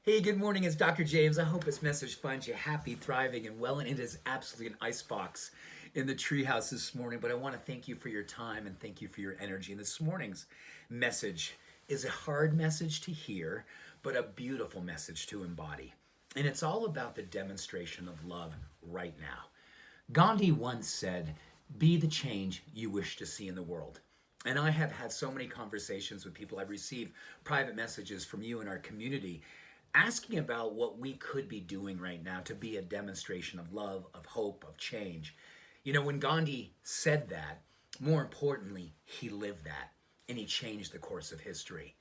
Hey, good morning. It's Dr. James. I hope this message finds you happy, thriving, and well. And it is absolutely an icebox in the treehouse this morning. But I want to thank you for your time and thank you for your energy. And this morning's message is a hard message to hear, but a beautiful message to embody. And it's all about the demonstration of love right now. Gandhi once said, "Be the change you wish to see in the world." And I have had so many conversations with people. I've received private messages from you in our community asking about what we could be doing right now to be a demonstration of love, of hope, of change. You know, when Gandhi said that, more importantly, he lived that and he changed the course of history.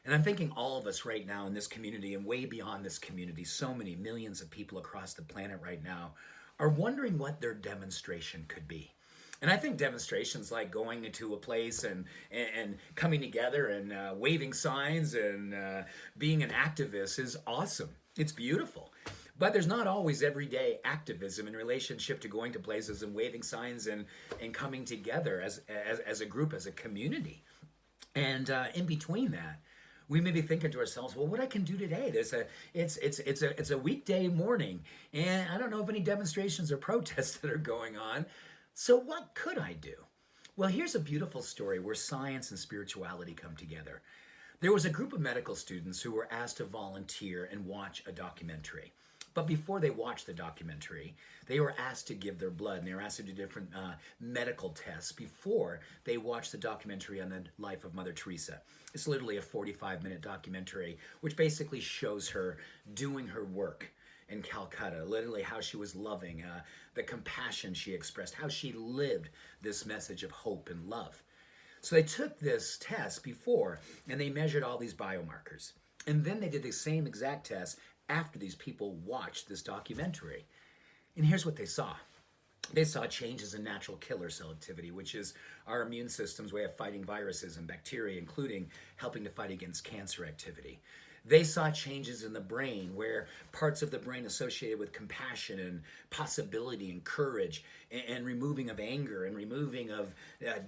And I'm thinking all of us right now in this community and way beyond this community, so many millions of people across the planet right now are wondering what their demonstration could be. And I think demonstrations like going into a place and coming together and waving signs and being an activist is awesome. It's beautiful. But there's not always everyday activism in relationship to going to places and waving signs and coming together as a group, as a community. And in between that, we may be thinking to ourselves, well, what I can do today? It's a weekday morning, and I don't know of any demonstrations or protests that are going on. So what could I do? Well, here's a beautiful story where science and spirituality come together. There was a group of medical students who were asked to volunteer and watch a documentary. But before they watched the documentary, they were asked to give their blood, and they were asked to do different medical tests before they watched the documentary on the life of Mother Teresa. It's literally a 45-minute documentary, which basically shows her doing her work in Calcutta, literally how she was loving, the compassion she expressed, how she lived this message of hope and love. So they took this test before and they measured all these biomarkers. And then they did the same exact test after these people watched this documentary. And here's what they saw. They saw changes in natural killer cell activity, which is our immune system's way of fighting viruses and bacteria, including helping to fight against cancer activity. They saw changes in the brain where parts of the brain associated with compassion and possibility and courage and removing of anger and removing of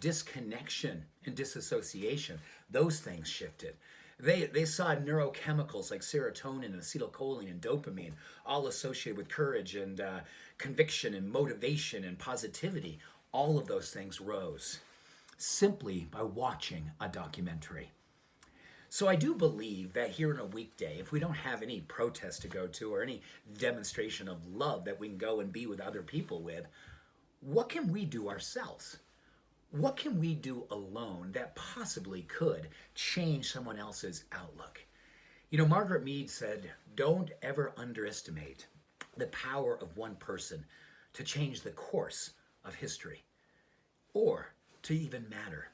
disconnection and disassociation, those things shifted. They saw neurochemicals like serotonin and acetylcholine and dopamine all associated with courage and conviction and motivation and positivity. All of those things rose simply by watching a documentary. So I do believe that here in a weekday, if we don't have any protest to go to or any demonstration of love that we can go and be with other people with, what can we do ourselves? What can we do alone that possibly could change someone else's outlook? You know, Margaret Mead said, don't ever underestimate the power of one person to change the course of history or to even matter,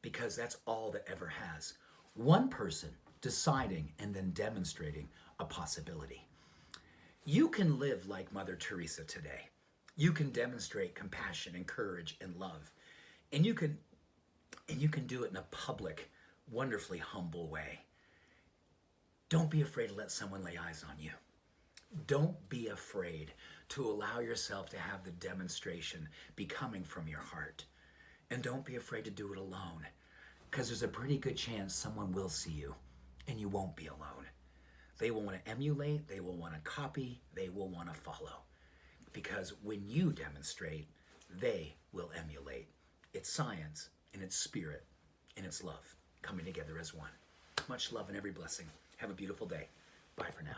because that's all that ever has. One person deciding and then demonstrating a possibility. You can live like Mother Teresa today. You can demonstrate compassion and courage and love. And you can do it in a public, wonderfully humble way. Don't be afraid to let someone lay eyes on you. Don't be afraid to allow yourself to have the demonstration be coming from your heart. And don't be afraid to do it alone, because there's a pretty good chance someone will see you and you won't be alone. They will want to emulate, they will want to copy, they will want to follow. Because when you demonstrate, they will emulate. It's science and it's spirit and it's love coming together as one. Much love and every blessing. Have a beautiful day. Bye for now.